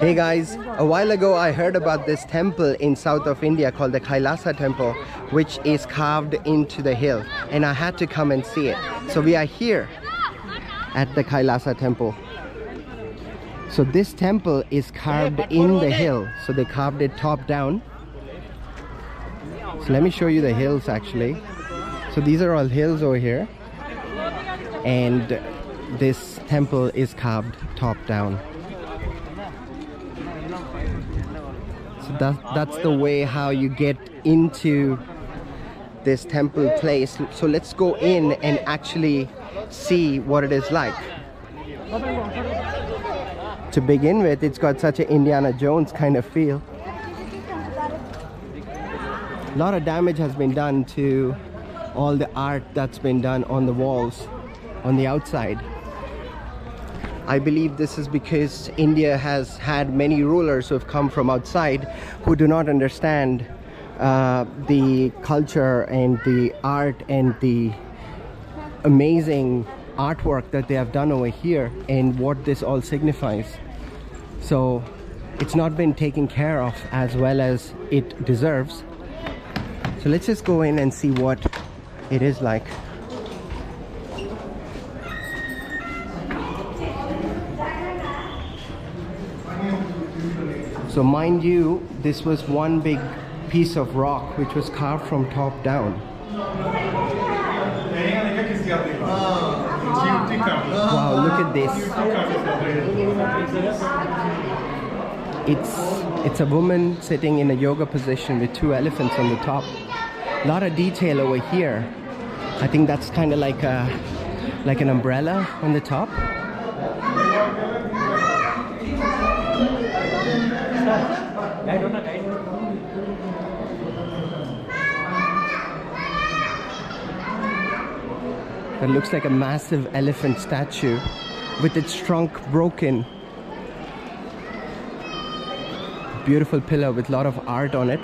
Hey guys, a while ago I heard about this temple in south of India called the Kailasa temple, which is carved into the hill, and I had to come and see it. So we are here at the Kailasa temple. So this temple is carved in the hill, so they carved it top down. So let me show you the hills actually. So these are all hills over here, and this temple is carved top down. So that's the way how you get into this temple place. So let's go in and actually see what it is like. To begin with, it's got such an Indiana Jones kind of feel. A lot of damage has been done to all the art that's been done on the walls on the outside. I believe this is because India has had many rulers who have come from outside who do not understand the culture and the art and the amazing artwork that they have done over here and what this all signifies. So it's not been taken care of as well as it deserves. So let's just go in and see what it is like. So mind you, this was one big piece of rock which was carved from top down. Wow, look at this. It's a woman sitting in a yoga position with two elephants on the top. A lot of detail over here. I think that's kind of like an umbrella on the top. That looks like a massive elephant statue with its trunk broken. Beautiful pillar with a lot of art on it.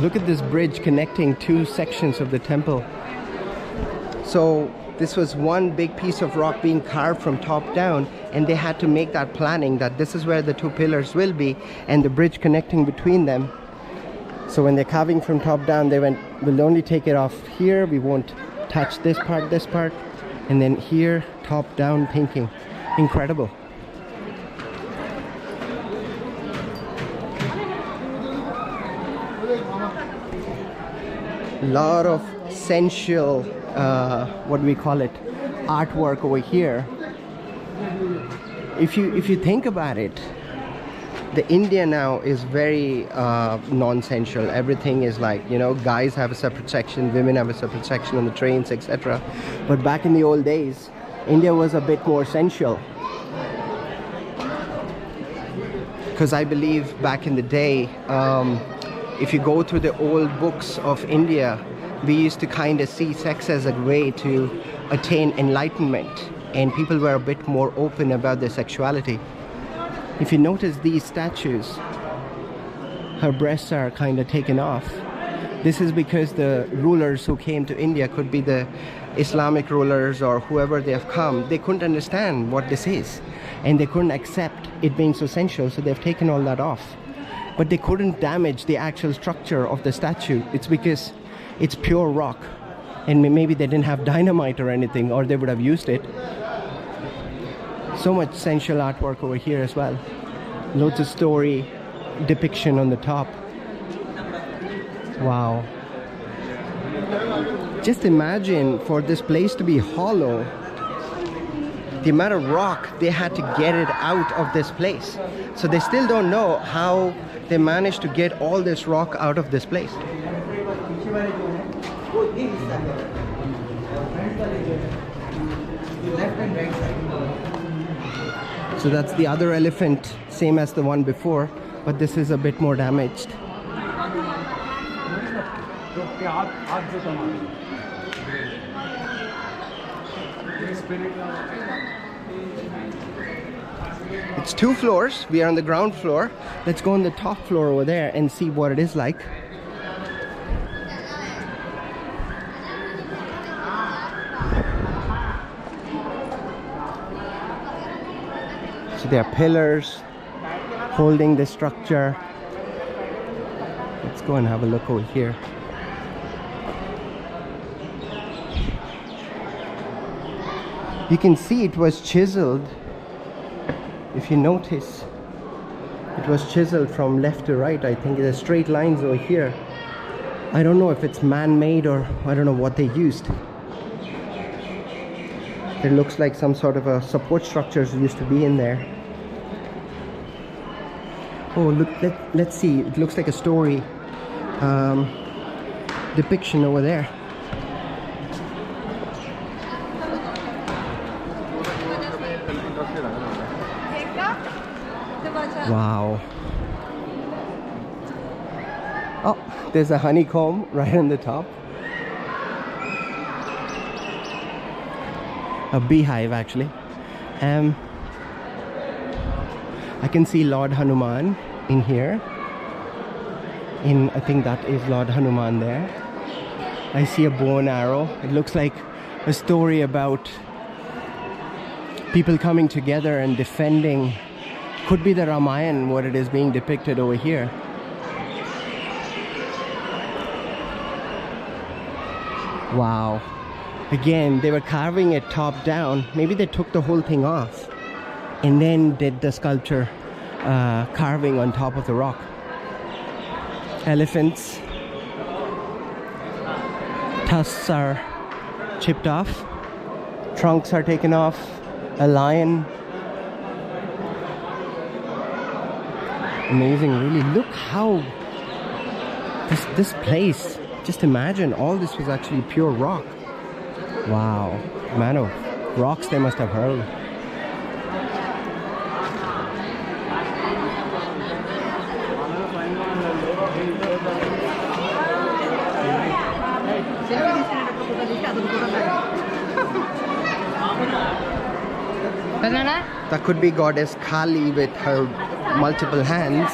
Look at this bridge connecting two sections of the temple. So this was one big piece of rock being carved from top down, and they had to make that planning that this is where the two pillars will be and the bridge connecting between them. So when they're carving from top down, they went, we'll only take it off here, we won't touch this part, and then here, top down thinking. Incredible. A lot of sensual what do we call it, artwork over here. If you think about it, the India now is very non-sensual. Everything is like, you know, guys have a separate section, women have a separate section on the trains, etc. But back in the old days, India was a bit more sensual. Because I believe back in the day, if you go through the old books of India, we used to kind of see sex as a way to attain enlightenment, and people were a bit more open about their sexuality. If you notice these statues, her breasts are kind of taken off. This is because the rulers who came to India, could be the Islamic rulers or whoever they have come, they couldn't understand what this is, and they couldn't accept it being so sensual, so they've taken all that off. But they couldn't damage the actual structure of the statue. It's because it's pure rock, and maybe they didn't have dynamite or anything, or they would have used it. So much sensual artwork over here as well. Loads of story depiction on the top. Wow. Just imagine for this place to be hollow, the amount of rock they had to get it out of this place. So they still don't know how they managed to get all this rock out of this place. So that's the other elephant, same as the one before, but this is a bit more damaged. It's 2 floors. We are on the ground floor. Let's go on the top floor over there and see what it is like. So there are pillars holding the structure. Let's go and have a look over here. You can see it was chiseled. If you notice, it was chiseled from left to right. I think there's straight lines over here. I don't know if it's man-made or I don't know what they used. It looks like some sort of a support structures used to be in there. Oh, look, let's see. It looks like a story depiction over there. Wow. Oh, there's a honeycomb right on the top. A beehive, actually. I can see Lord Hanuman in here. I think that is Lord Hanuman there. I see a bow and arrow. It looks like a story about people coming together and defending. Could be the Ramayana, what it is being depicted over here. Wow. Again, they were carving it top down. Maybe they took the whole thing off and then did the sculpture carving on top of the rock. Elephants. Tusks are chipped off. Trunks are taken off. A lion. Amazing, really. Look how this place, just imagine all this was actually pure rock. Wow, man, of rocks they must have hurled. That could be goddess Kali with her multiple hands.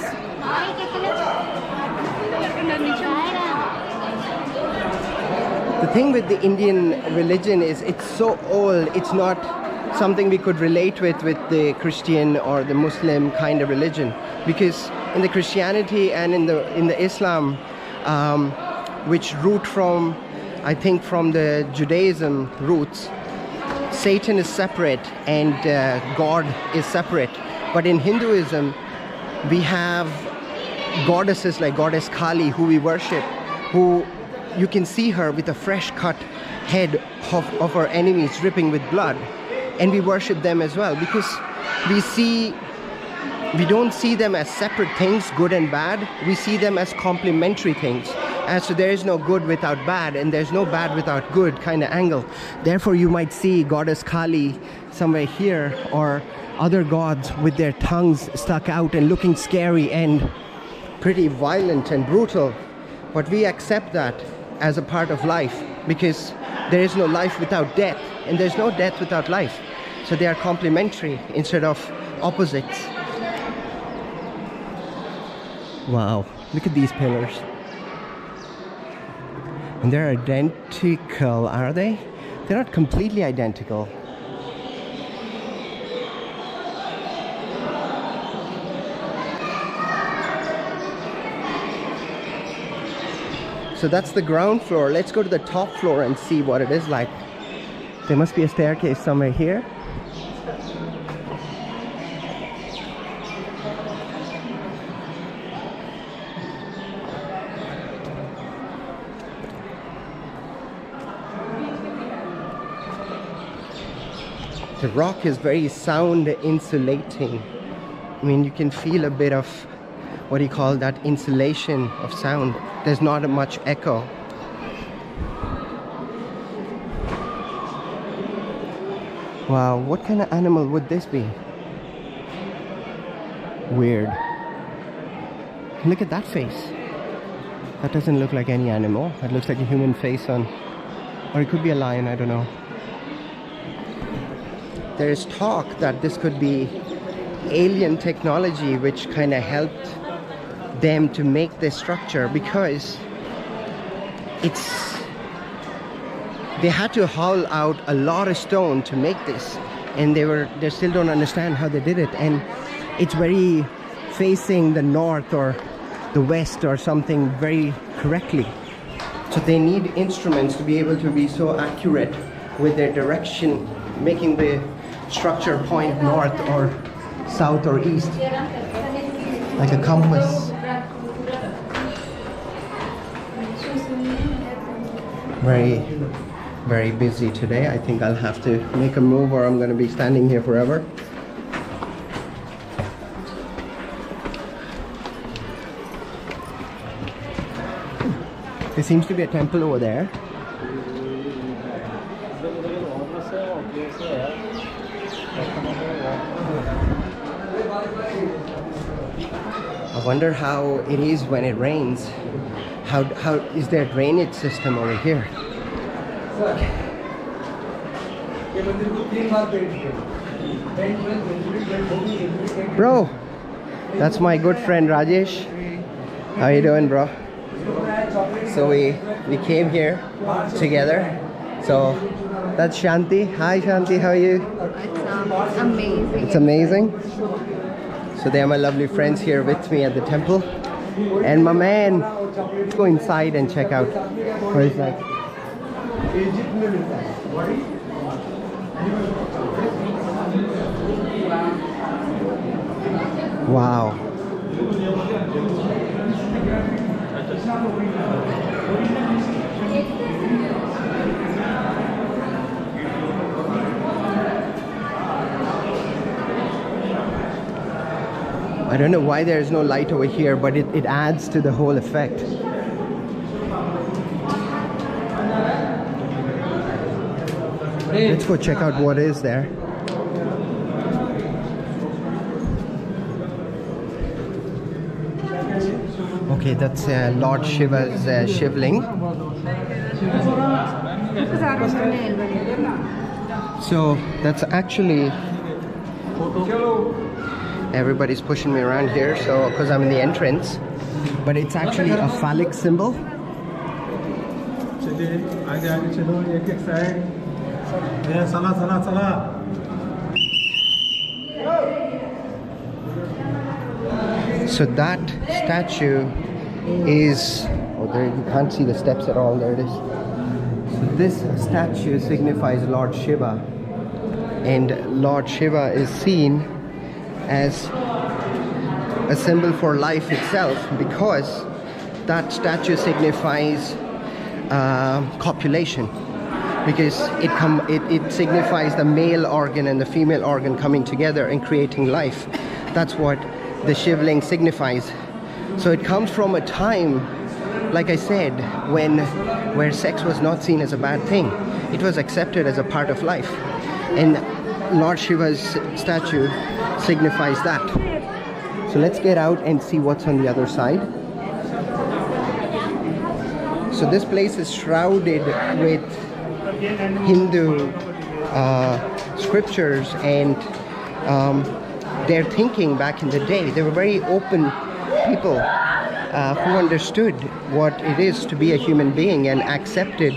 The thing with the Indian religion is it's so old, it's not something we could relate with the Christian or the Muslim kind of religion, because in the Christianity and in the Islam, which root from, I think, from the Judaism roots, Satan is separate and God is separate. But in Hinduism, we have goddesses like Goddess Kali, who we worship, who you can see her with a fresh cut head of her enemies dripping with blood, and we worship them as well, because we don't see them as separate things, good and bad. We see them as complementary things. And so there is no good without bad, and there's no bad without good kind of angle. Therefore, you might see Goddess Kali somewhere here, or other gods with their tongues stuck out and looking scary and pretty violent and brutal. But we accept that as a part of life, because there is no life without death, and there's no death without life. So they are complementary instead of opposites. Wow, look at these pillars. And they're identical, are they? They're not completely identical. So that's the ground floor. Let's go to the top floor and see what it is like. There must be a staircase somewhere here. The rock is very sound insulating. I mean, you can feel a bit of, what do you call that, insulation of sound. There's not much echo. Wow, what kind of animal would this be? Weird. Look at that face. That doesn't look like any animal. That looks like a human face on, or it could be a lion, I don't know. There is talk that this could be alien technology which kind of helped them to make this structure, because they had to haul out a lot of stone to make this, and they still don't understand how they did it, and it's very facing the north or the west or something very correctly. So they need instruments to be able to be so accurate with their direction, making the structure point north or south or east, like a compass. Very, very busy today. I think I'll have to make a move or I'm going to be standing here forever. There seems to be a temple over there. I wonder how it is when it rains. How is there a drainage system over here? Bro, that's my good friend Rajesh. How you doing, bro? So we came here together. So that's Shanti. Hi Shanti, how are you? It's amazing. It's amazing. So they are my lovely friends here with me at the temple. And my man, let's go inside and check out. Where is that? Wow. I don't know why there is no light over here, but it adds to the whole effect. Let's go check out what is there. Okay, that's Lord Shiva's Shivling. So that's actually... Everybody's pushing me around here, so because I'm in the entrance, but it's actually a phallic symbol. So that statue is, oh, there you can't see the steps at all. There it is. So this statue signifies Lord Shiva, and Lord Shiva is seen as a symbol for life itself, because that statue signifies copulation, because it signifies the male organ and the female organ coming together and creating life. That's what the Shivling signifies. So it comes from a time, like I said, where sex was not seen as a bad thing. It was accepted as a part of life, and Lord Shiva's statue signifies that. So let's get out and see what's on the other side. So this place is shrouded with Hindu scriptures and their thinking back in the day. They were very open people who understood what it is to be a human being and accepted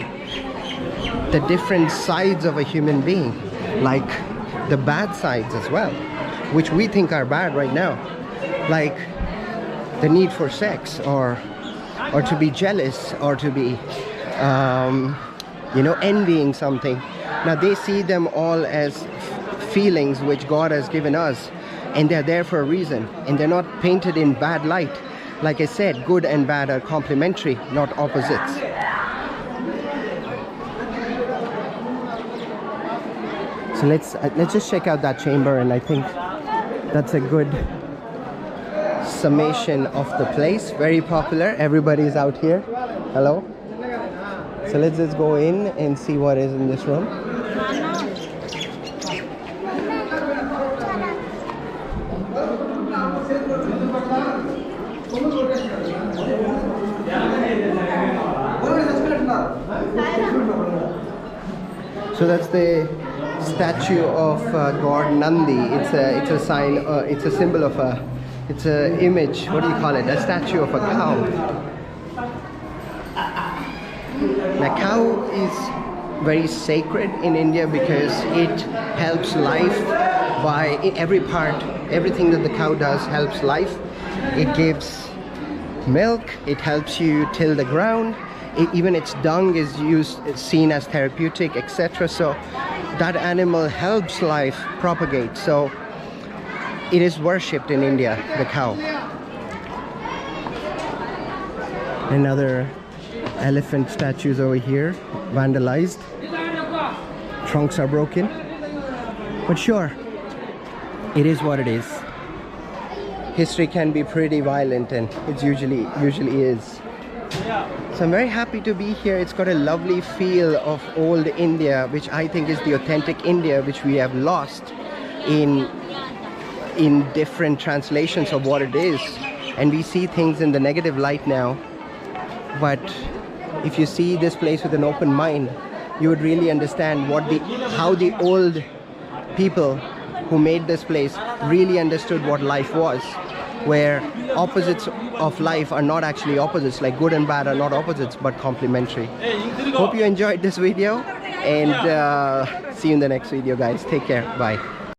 the different sides of a human being, like the bad sides as well, which we think are bad right now, like the need for sex or to be jealous or to be envying something. Now they see them all as feelings which God has given us, and they're there for a reason, and they're not painted in bad light. Like I said, good and bad are complementary, not opposites. So let's just check out that chamber, and I think that's a good summation of the place. Very popular. Everybody's out here. Hello. So let's just go in and see what is in this room. So that's the statue of God Nandi. It's a sign. It's a symbol of a. It's an image. What do you call it? A statue of a cow. Now, cow is very sacred in India because it helps life by every part. Everything that the cow does helps life. It gives milk, it helps you till the ground. Even its dung is seen as therapeutic, etc. So that animal helps life propagate. So it is worshipped in India, the cow. Another elephant statues over here, vandalized. Trunks are broken. But sure, it is what it is. History can be pretty violent, and it usually is. So I'm very happy to be here. It's got a lovely feel of old India, which I think is the authentic India, which we have lost in different translations of what it is. And we see things in the negative light now. But if you see this place with an open mind, you would really understand how the old people who made this place really understood what life was, where opposites of life are not actually opposites, like good and bad are not opposites but complementary. Hope you enjoyed this video, and see you in the next video, guys. Take care. Bye.